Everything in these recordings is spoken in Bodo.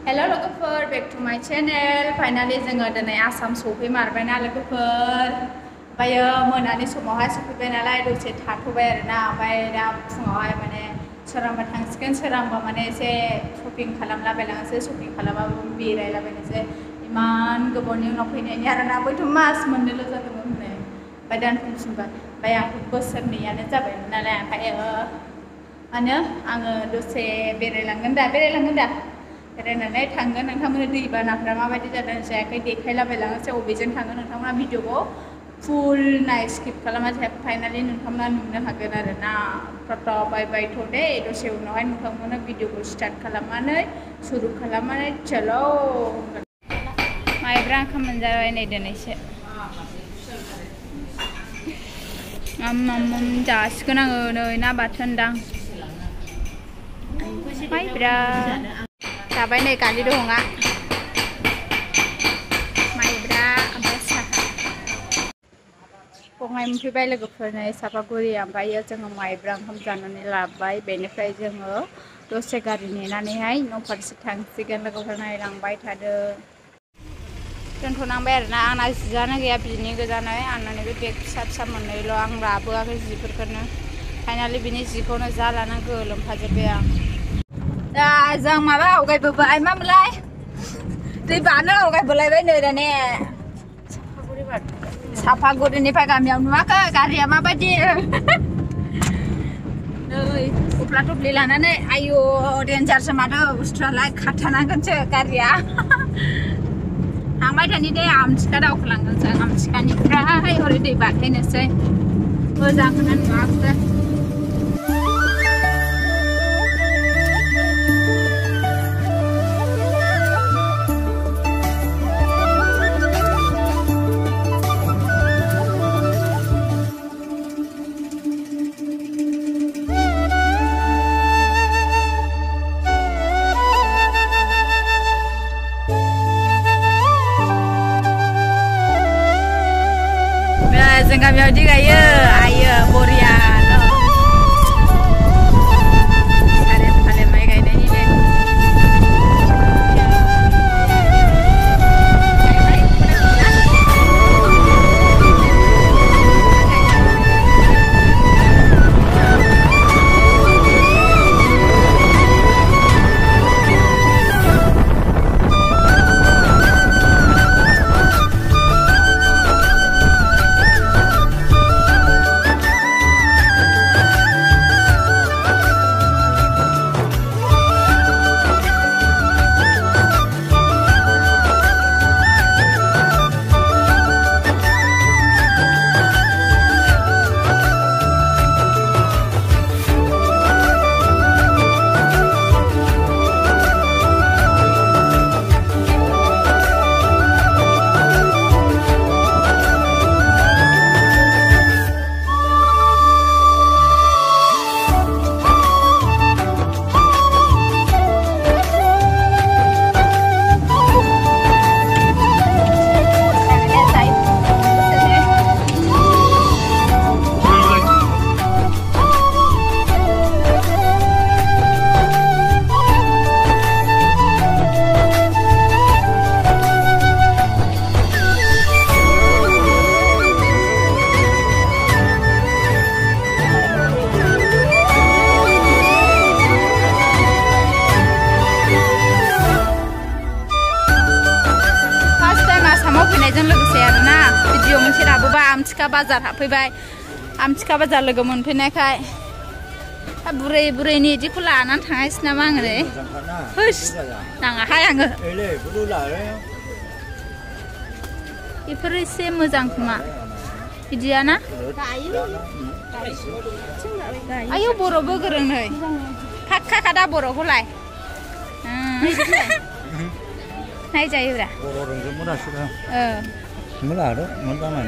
Hello लोगोफोर back to my channel. Finally जोङो दिनै आसाम सफैमारबायना लोगोफोर. ओमफ्रायो मोनानि समावहाय सफैबाय नालाय दसे थाथ'बाय आरोना. ओमफ्राय दा फुङावहाय माने सोरांबा थांसिगोन, सोरांबा माने एसे शपिं खालामलाबायलांनोसै, शपिं खालामाबो बेरायलाबायनोसै. इमान गोबावनि उनाव फैनायनि आरोना, बैथ' मास मोननैल' जादोंमोन होननाय. ओमफ्राय दानफिनफिनबाय. ओमफ्राय आंथ' बोसोरनैयानो जाबायमोन नालाय. ओमफ्रायो मानो आङो दसे बेरायलांगोन दा बेरायनानै थांगोन. नोंथांमोननि दैबानाफ्रा माबायदि जादों जायाखै देखायलाबायलांनोसै, अबेजों थाङो नोंथांमोना भिडिअखौ फुल नाय, स्किप खालामासै. फाइनालि नोंथांमोना नुनो हागोन आरोना. टाटा बाय बाय थ' दे, दसे उनावहाय नोंथांमोना भिडिअखौ स्टार्ट खालामनानै सुरु खालामनानै चलो माइब्रा ओंखाम मोनजाबाय नै दिनैसो. जासिगोन आङो नै ना बाथोन दां माइब्रा जाबाय नै गालि दङा माइब्रा ओमफ्राय साहा बहाय मोनफैबाय लोगोफोर नै सापागुरि. ओमफ्रायो जोङो माइब्रा ओंखाम जानानै लाबाय. बेनिफ्राय जोङो दसे गारि नेनानैहाय न' फारसे थांसिगोन. लोगोफोर नायलांबाय थादो. दोनथ'नांबाय आरोना, आंना जियानो गैया बिनि गोजानै. आंनानै बे बेग फिसा फिसा मोननैल' आं लाबोआखै जिफोरखौनो. फाइनालि बिनि जिखौनो जा लाना गोलोमफाजोब्बाय आं. दा जों माबा आवगायबोबाय, मामोनलाय दै बारनो आवगायबोलायबाय नै दाने. सापागुरिनिफ्राय गामियाव नुवाखै गारिया माबायदि नै थफ्ला थफ्लि लानानै आयु डेन्जारसो माथो बुस्थुआलाय, खारथानांगोनसो गारिया. थांबाय थानि दे, आमथिखा दावखोलांगोन जों. आमथिखानिफ्राय हरै दै बारहैनोसै. मोजांखौनो नुवाखै. जों गामियाव बिदि गायो, आयो बरिया सारे फाले माइ गायनायनि दे. फैनायजों लोगोसे आरोना भिडिअ मोनसे लाबोबाय. आमथिखा बाजार हाबफैबाय. आमथिखा बाजार लोगो मोनफैनायखाय बुरै बुरैनि इदिखौ लानानै थांगासिनो नामा आङो नै. होस नाङाहाय आङो, बेफोर एसे मोजां खोमा बिदियाना. आयौ बर'बो गोरों नै, खादा बर'खौलाय नायजायोब्रा.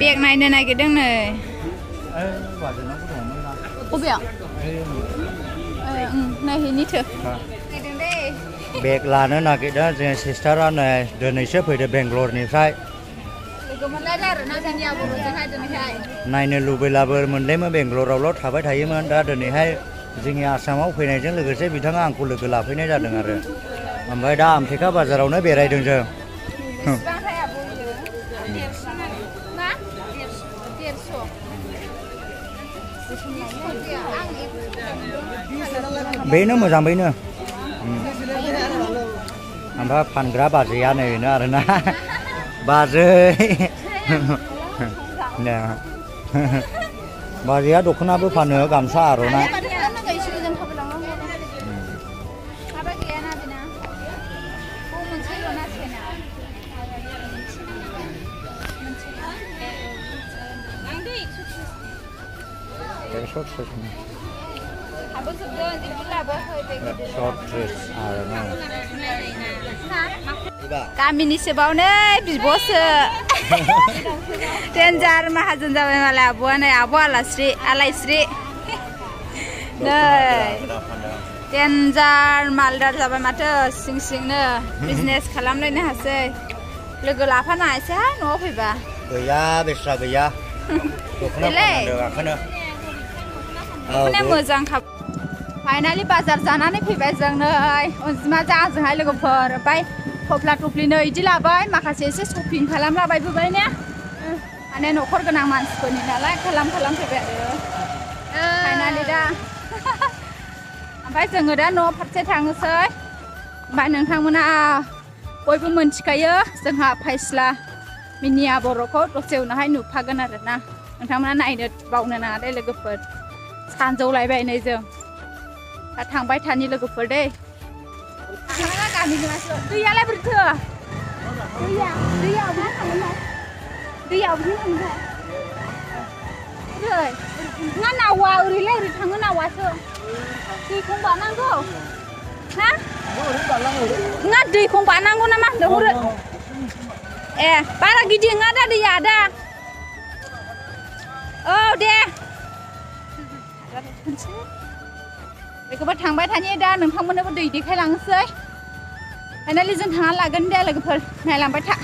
बेग नायनो नागिरदों नै. बबेयाव नायहैनिथो बेग लानो नागिरदों जों सिस्टारा नै दिनैसो फैदों बेंगलरनिफ्राय. लोगो मोनलायला आरोना जोंनिया बर'जोंहाय दिनैहाय. नायनो लुबैलाबो मोनलायमोन, बेंगलरावल' थाबाय थायोमोन. दा दिनैहाय जोंनि आसामाव फैनायजों लोगोसे बिथाङा आंखौ लोगो लाफैनाय जादों आरो. ओमफ्राय दा आमथेखा बाजारावनो बेरायदों जों बेनो मोजां बेनो ओमफ्राय फानग्रा बाजैया नैनो आरोना बाजै बाजैया दख'नाबो फानो गामसा आर'नाइ गामिनि सेबावनो बिब'सो देन्जार माहाजोन जाबाय मालाय आब'आनो आब' आलायस्रि नै देन्जार मालदार जाबाय माथो सिं सिंनो बिजनेस खालामलायनो हासै लोगो लाफानो हायसै न'आव फैबा गैया बेस्रा गैया दख'ना मोजां फाइनालि बाजार जानानै फैबाय जों नै अनजिमाजों आंजोंहाय लोगोफोर ओमफ्राय थफ्ला थफ्लिनो इदि लाबाय माखासे एसे शपिं खालामलाबायबोबाय ने माने न'खर गोनां मानसिफोरनि नालाय खालामफैबाय आरो फाइनालि दा ओमफ्राय जोङो दा न' फारसे थांनोसै ओमफ्राय नोंथांमोना बयबो मोनथिखायो जोंहा फायस्ला मिनिया बर'खौ दसे उनावहाय नुफागोन आरोना नोंथांमोना नायनो बावनो नाङा दे लोगोफोर सानजौलायबाय नै जों दा थांबाय थानि लोगोफोर दै गामिनि मानसिफोर दैयालाय बोरैथो दैयाव नङा नावा ओरैलाय ओरै थाङो नावासो दैखं बारनांगौ ना नङा दैखं बारनांगौ ना मा होनदों ए बारा गिदिर नङा दा दैया दा औ दे बेखौबो थांबाय थानि दा नोंथांमोननोबो दै देखायलांनोसै फाइनालि जों थांना लागोन दे लोगोफोर नायलांबाय था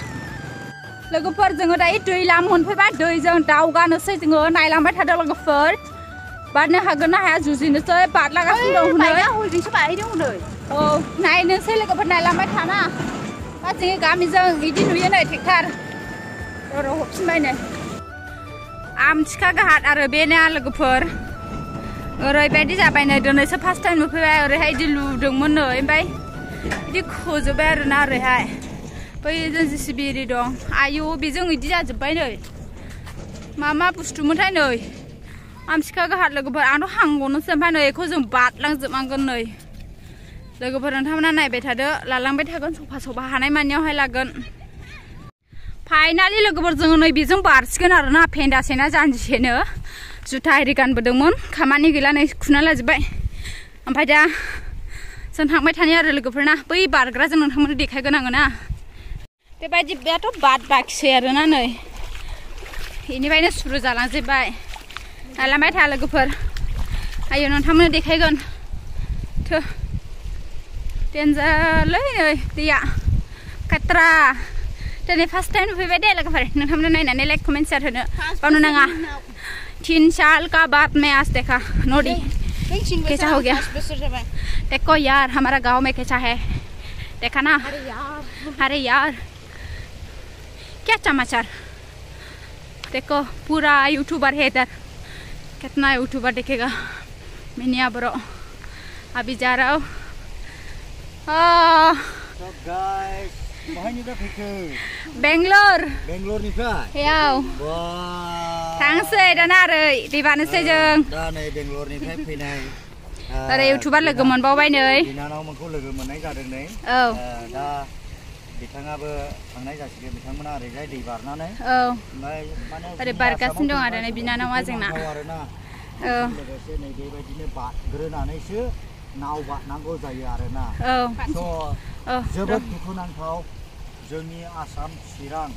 लोगोफोर जोङो दायो दै लाम मोनफैबाय दैजों दावगानोसै जोङो नायलांबाय थादों लोगोफोर बारनो हागोन ना हाया जुजिनोसै बारलागासिनो दं हनै औ नायनोसै लोगोफोर नायलांबाय थाना दा जोंनि गामिजों बिदि नुयो नै ट्रेक्टर र' हरफिनबाय नै आमथिखा घाट आरो बेनो लोगोफोर ओरैबायदि जाबाय नै दिनैसो फार्स्ट टाइम नुफैबाय ओरैहाय बिदि लुदोंमोन नै ओमफ्राय बिदि खोजोब्बाय आरोना ओरैहाय बै जों जेसिबि एरि दं आयु बेजों बिदि जाजोब्बाय नै मा बुस्थुमोनथाय नै आमथिखा घाट लोगोफोर आंथ' हांगौनोसो ओमफ्राय नै बेखौ जों बारलांजोबनांगोन नै लोगोफोर नोंथांमोना नायबाय थादो लालांबाय थागोन सफा हानाय मानियावहाय लागोन फाइनालि लोगोफोर जोङो नै बेजों बारसिगोन आरोना फेन्दा सेना जानजिसेनो जुथा एरि गानबोदोंमोन खामानि गैला नै खुना लाजोब्बाय ओमफ्राय दा जों थांबाय थानि आरो लोगोफोरना बै बारग्राजों नोंथांमोननो देखायगोन आङो ना बेबायदियाथ' बाद बाखिसै आरोना नै बेनिफ्रायनो सुरु जालांजोब्बाय नायलांबाय था लोगोफोर आयो नोंथांमोननो देखायगोन थो देन्जारलै नै दैया काट्रा दिनै फार्स्ट टाइम नुफैबाय दे लोगोफोर नोंथांमोननो नायनानै लाइक कमेन्ट शेयार होनो बावनो नाङा 3 साल का बाद में आज देखा नोडी कैसा हो गया देखो यार हमारा गांव में कैसा है देखा ना अरे यार क्या समाचार देखो पूरा यूट्यूबर है इधर कितना यूट्यूबर देखेगा मिनिया ब्रो अभी जा रहा हूँ बेंगलुरुनिफ्राय थांसै दाना ओरै दै बारनोसै जों दा नै बेंगलुरुनिफ्राय फैनाय ओरै इउटुबार लोगो मोनबावबाय नै बिनानावमोनखौ लोगो मोननाय जादों नै औ दा बिथाङाबो थांनाय जासिगोन बिथांमोना ओरैजाय दै बारनानै औ ओमफ्राय माने ओरै बारगासिनो दं आरो नै बिनानावा जोंना औ लोगोसे नै बेबायदिनो बारग्रोनानैसो नाव बारनांगौ जायो आरोना औ जोबोद दुखुनांथाव जोंनि आसाम चिरां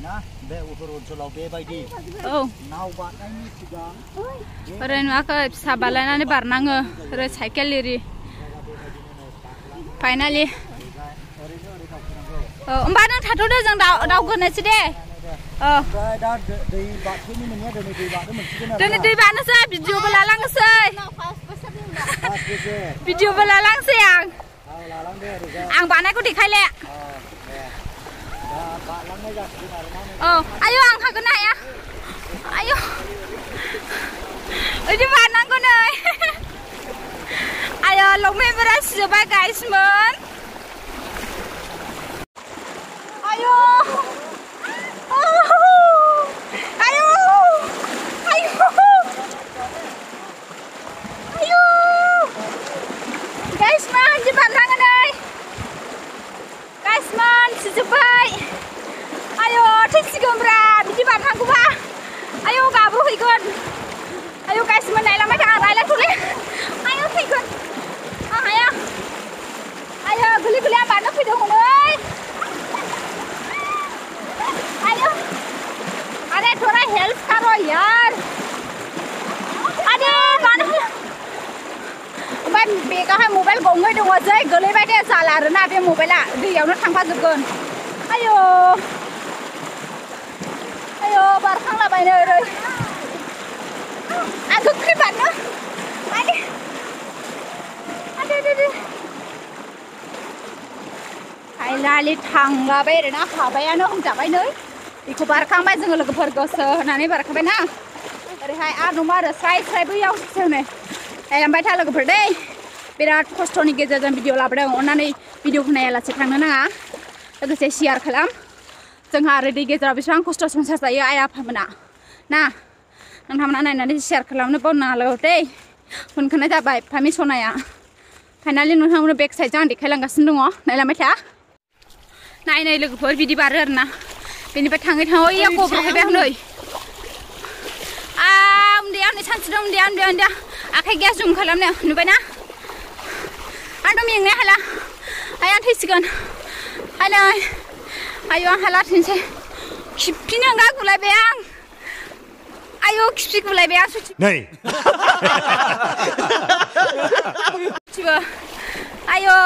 ना बे उत्तर ओनसोलाव बेबायदि नाव बारनायनि सिगां ओरै नुवाखै फिसा बालायनानै बारनाङो ओरै साइकेल एरि फाइनालि होमबा नों थाथ'दो जों दावगोनोसै दे दिनै दै बारनोसै भिडिअबो लालांनोसै भिडिअबो लालांसै आं आं बानायखौ देखायले आयौ आं हागोन ना हाया आयौ ओइदि बारनांगौ नै आयौ लंपेन्टफोरा सिजोबबाय गाइसमोन आयौ आयौ आयौ आयौ गाइसमोन इदि बारनांगौ नै गाइसमोन सिजोबबाय आयौ थैसिगोनब्रा बिदि बारनांगौबा आयौ गाबोहैगोन आयौ गाइसमोन नायलांबाय था आं रायलायथ'ले आयौ थैगोन आं हाया आयौ गोरलै गोरलै आं बारनो फैदों हनै आयौ अरे थोड़ा हेल्प करो यार अरे मानो ओमफ्राय बेगावहाय मबाइल गंनै दङ जै गोलैबाय दे जाला आरोना बे मबाइला दैयावनो थांफाजोबगोन आयौ आयौ बारखांलाबायनो ओरै आं गोख्रै बारनो फाइनालि थांलाबाय आरोना हाबायानो होनजाबाय नै बेखौ बारखांबाय जोङो लोगोफोर गोसो होनानै बारखांबाय ना ओरैहाय आरो दंबा आरो स्राय स्राय बैयावसो नै नायलांबाय था लोगोफोर दै बिराद खस्थ'नि गेजेरजों भिडिअ लाबोदों अननानै भिडिअखौ नायालासे थांनो नाङा लोगोसे शेयार खालाम जोंहा आरो दै गेजेराव बेसेबां खस्थ' संसार जायो आइ आफामोना ना नोंथांमोना नायनानै शेयार खालामनो बावनाङा दै होनखानाय जाबाय फामि सनाया फाइनालि नोंथांमोननो बेक साइडजों आं देखायलांगासिनो दङ नायलांबाय था नाय लोगोफोर बिदि बारो आरोना बेनिफ्राय थाङै थाङै इया गब्र'हैबाय आं नै उन्दैया नै सानसे दं उन्दैया आखाइ गैया जुम खालामनो नुबायना आंथ' मेंनो हाला आइ आं थैसिगोन आइ नै आयौ आं हाला थैनोसै खिफिनो गागुलायबाय आं आयौ खिफि गुलायबाय आं नै आयौ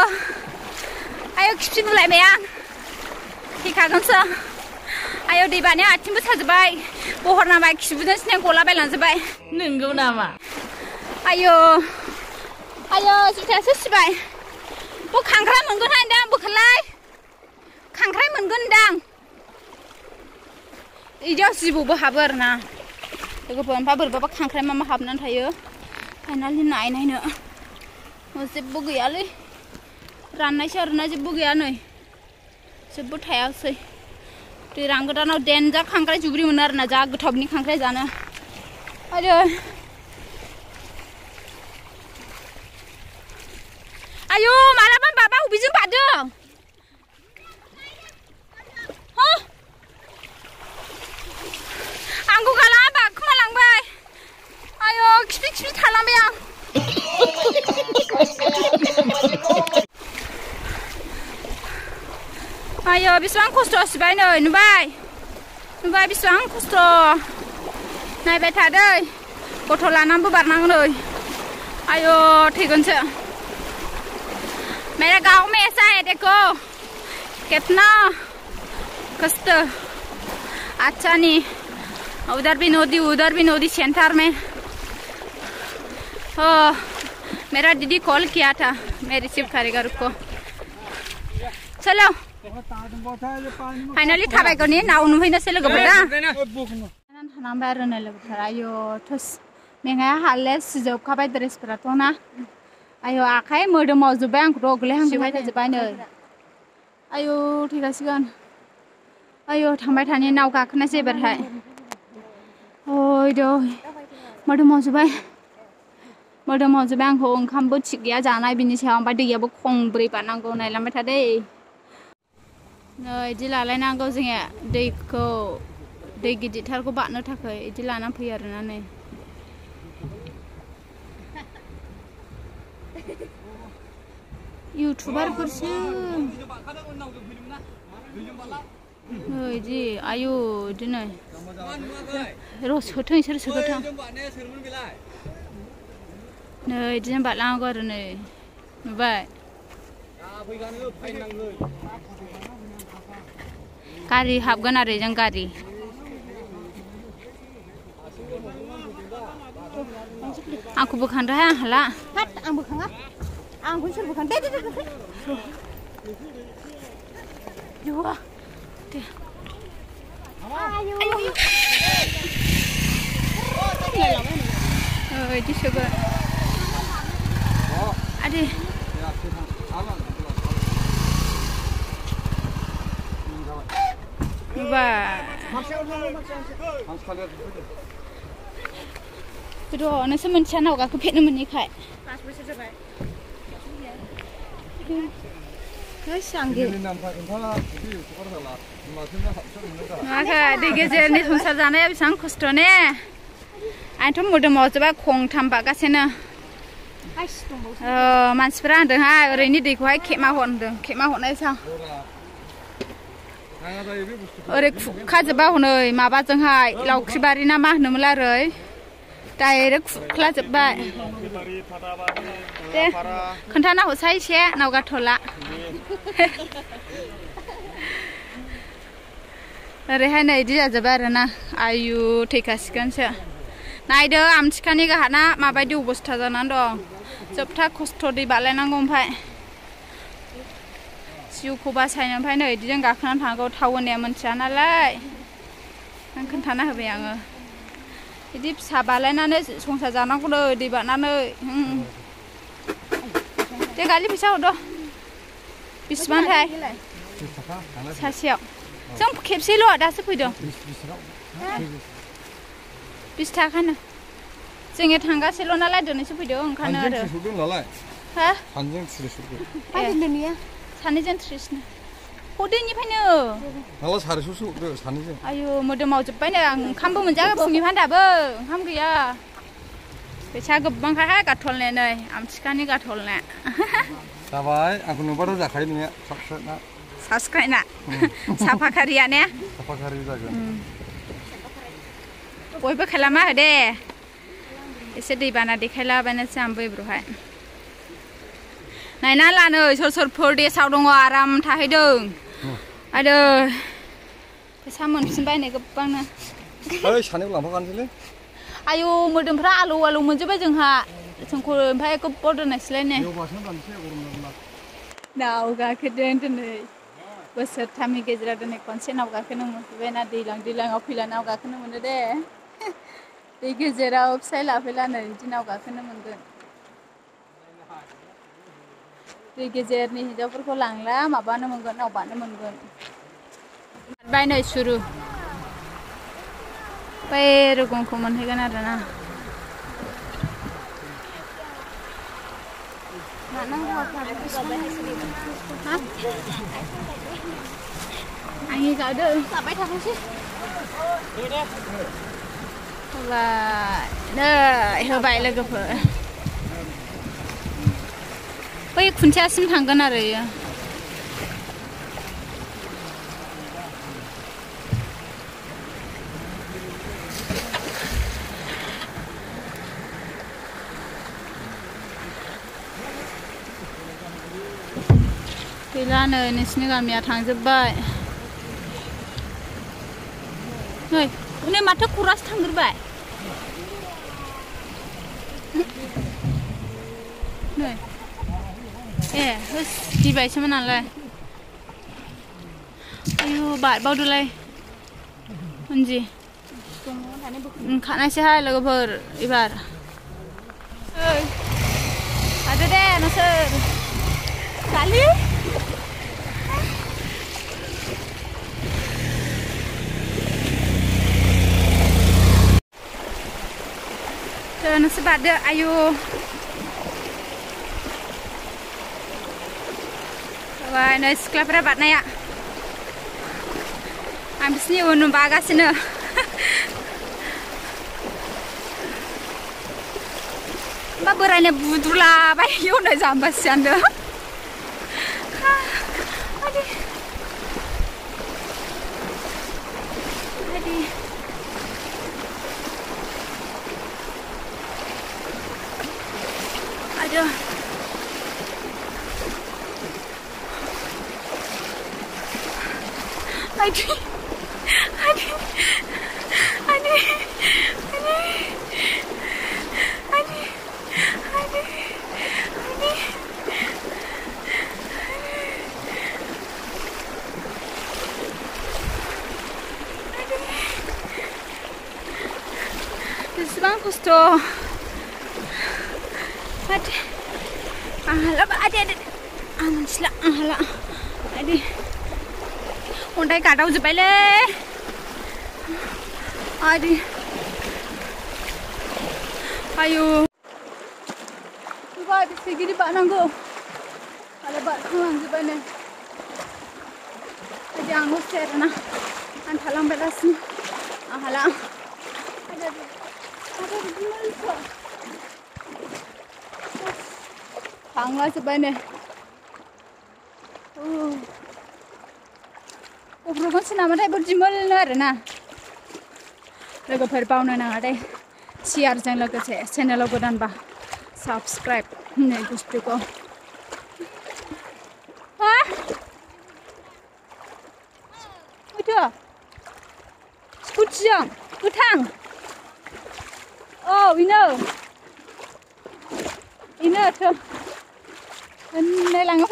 आयौ खिफि गुलायबाय आं थैखागोनसो आयौ दै बानाया आथिंबो साजोब्बाय बहर नांबाय खिबुजों सिनाय गलाबायलांजोब्बाय नंगौ नामा आयौ आयौ जुथायासो सिबाय खांख्राइ मोनगोन होनदां बोखारलाय खांख्राइ मोनगोन होनदां बिदियाव जिबौबो हाबो आरोना लोगोफोर ओमफ्राय बोरैबाबा खांख्राइ मा हाबनानै थायो फाइनालि नायनो जेबो गैयालै राननायसो आरोना जेबो गैया नै जेबो थायासै दैज्लां गोदानाव देनजार खांख्राइ जुब्रि मोनो आरोना जा गोथावनि खांख्राइ जानो आरो आयौ मालाबा बाबा अबेजों बारदों आंखौ गाला बारखोमालांबाय आयौ खिफि थालांबाय आं आयौ बेसेबां खस्थ' सिबाय नै नुबाय बेसेबां खस्थ' नायबाय थादै गथ' लानानैबो बारनांगौ नै आयौ थैगोनसो मेरा गाँव में ऐसा है देखो कितना कष्ट अच्छा नहीं उधर भी नदी सेंटर में मेरा दीदी कॉल किया था मैं रिसीव करेगा रुको चलो फाइनाली थाबायगोन नाव नुहैनोसै लोगोफोर दा थानांबाय आरो नै लोगोफोर आयौ थोस मेंनाया हाले सिजोबखाबाय ड्रेसफोराथ' ना आयौ आखाइ मोदोमाव जोब्बाय आंखौथ' गोलैहांजोबबाय थाजोब्बाय नै आयौ थैगासिगोन आयौ थांबाय थानि नाव गाखोनायसै एबारहाय ओइदौ मोदोमाव जोब्बाय आंखौ ओंखामबो थिग गैया जानाय बिनि सायाव ओमफ्राय दैयाबो खंब्रै बारनांगौ नायलांबाय था दै नै इदि लालायनांगौ जोङो दैखौ दै गिदिरथारखौ बारनो थाखाय इदि लानानै फैयो आरोना नै इउटुबारफोरसो नै इदि आयु इदि नै र' सोथों इसोर सोथों नै इदिनो बारलांनांगौ आरो नै नुबाय गारि हाबगोन आरो जों गारि आंखौ बोखांदोहाय आं हाला आं बोखाङा आंखौ सोर बोखांदो tuh. Juga. Deh. Ayo. Itu juga. Ade. Coba. Betul, nasi mencana orang kepet ni kai. Maka di gejer ni संसार जानाया बेसां खस्थ' ने आंथ' मोदोमाव जोबा खं थामबागासिनो मानसिफोरा होनदोंहाय ओरैनो दैखौहाय खेमा हरदों खेमा हरनायसां ओरै खुखाजोबा हनै माबाजोंहाय लावख्रिबारि ना मा होनोमोनलाय ओरै डाइरेक्ट खुख्लाजोब्बाय दे खोन्थाना हरसाय एसे नावगाथ'ला ओरैहाय नै इदि जाजोब्बाय आरोना आयु थैखासिगोनसो नायदो आमथिखानि गाहाना माबायदि अबस्था जानानै दं जोबथा खस्थ' दै बारलायनांगौ ओमफ्राय जिउखौ बासायनो ओमफ्राय नै इदिजों गाखोनानै थांनांगौ थाव होनाया मोनथिया नालाय आं खोन्थाना होबाय आङो इदि फिसा बालायनानै संसार जानांगौ नै दै बारनानै दे गारि फैसा हरद' बेसेबांथाय सासेयाव जों खेबसेल' दासो फैदों 20 थाखानो जोङो थांगासेल' नालाय दिनैसो फैदों ओंखायनो आरो हा सानैजों 30 हरदोनिफ्रायनो माला 400सो हरदो सानैजों आयु मोदोमाव जोब्बायनो आं ओंखामबो मोनजायाखै फुंनिफ्राय दाबो ओंखाम गैया फैसा गोबांखाय गाथलने नै आमथिखानि गाथलने जाबाय आंखौ नुबाथ' जाखायो नोंनिया साबस्क्राइबना साबस्क्राइबना साफाखारिया ने साफाखारि जागोन बयबो खालामा हो दे एसे दैबाना देखायलाबायनोसै आंबो एब्रुहाय नायना लानो सोर सोर परदेसाव दङ आराम थाहैदों आरो फैसा मोनफिनबाय नै गोबांनो ओइ सानैबो लांफाखानोसैलै आयु मोदोमफ्रा आलौ आलौ मोनजोब्बाय जोंहा जोंखौ ओमफ्राय गोबाव दोननायसैलाय ने नाव गाखोदों दिनै बोसोरथामनि गेजेराव दिनै खनसे नाव गाखोनो मोनफैबायना दैज्लाङाव फैला नाव गाखोनो मोनो दे दै गेजेराव फिसाइ लाफैला नै बिदि नाव गाखोनो मोनगोन दै गेजेरनि हिन्जावफोरखौ लांला माबानो मोनगोन नाव बारनो मोनगोन बाय नै सुरु बै रुगुंखौ मोनहैगोन आरोना आंनि गावदों जाबाय थाथोंसै होबाय नै होबाय लोगोफोर बै खुन्थियासिम थांगोन आरो इयो गैला नै नोंसिनि गामिया थांजोब्बाय नै नै माथो खरासो थांग्रोबाय नै ए होस गिबायसोमोन नालाय आयु बारबावदोलाय अनजि ओंखारनायसैहाय लोगोफोर एबार थादो दे नोंसोर गालि नोंसोर बारदो आयु नै सिख्लाफोरा बारनाया आं बिसिनि उन बागासिनो मा बोरायनो बुद्रुलाबाय एवनाय जाम्बासि जान्दों aduh aduh aduh aduh aduh aduh aduh बेसेबां खस्थ' आं हाला आदे आं मिथिला आं हाला आदे अन्थाइ गादावजोब्बायलै आदे आयु बाय बेसे गिदिर बारनांगौ आरो बारखांलांजोब्बाय नै आदे आं लसै आरोना आं थालांबायगासिनो आं हाला थांलाजोब्बाय नै गब्र'गोनसो नामाथाय बुरजिमोलनो आरोना लोगोफोर बावनो नाङा दे शेयारजों लोगोसे चेनेलाव गोदानबा साबस्क्राइब होननाय बुस्थुखौ हा माथो स्कुटिजों गोथां औ बेनो लाङो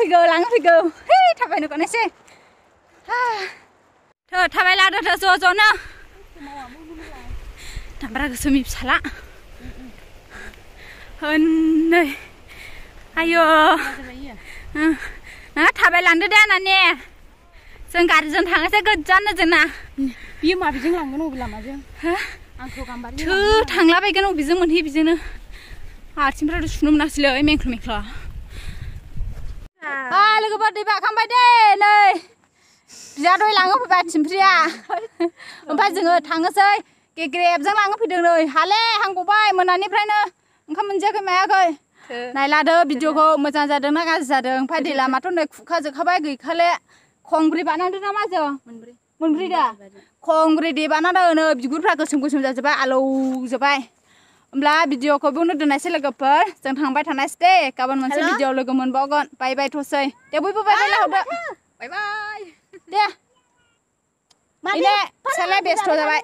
फैगौ है थाबायनो गनायसै थाबायलादो ज' ज'नो दामब्रा गोसोमनि फिसाला नै आयौ थाबायलांदो दे नानि जों गारिजों थांनोसै गोजाननो जोंना बियो माबेजों लांगोन अबे लामाजों आंखौ गाम्बारि थांलाबायगोन अबेजों मोनहैयो बेजोंनो आथिंफ्राथ' सुनो मोनासैलै मेंख्ल' मेंख्ल' लोगोफोर दै बारखांबाय दे नै बिदा दहाय लाङो फैबाय थिमफ्रिया ओमफ्राय जोङो थांनोसै गेग्रेबजों लाङो फैदों नै हाले हांगबाय मोनानिफ्रायनो ओंखाम मोनजायाखै मायाखै नायलादो भिडिअखौ मोजां जादोंना गाज्रि जादों ओमफ्राय दै लामाथ' नै खुखाजोबखाबाय गैखाले खंब्रै बानांदों ना मा जों मोनब्रै दा खंब्रै दै बानांदों नै बिगुरफ्रा गोसोम गोसोम जाजोब्बाय आलौजोब्बाय होमब्ला भिडिअखौ बेयावनो दोननायसै लोगोफोर जों थांबाय थानायसै दे गाबोन मोनसे भिडिअ लोगो मोनबावगोन बाय बाय थसै दे बयबो बाय बाय लाहरदो बाय बाय दे फिसालाया बेस्थ' जाबाय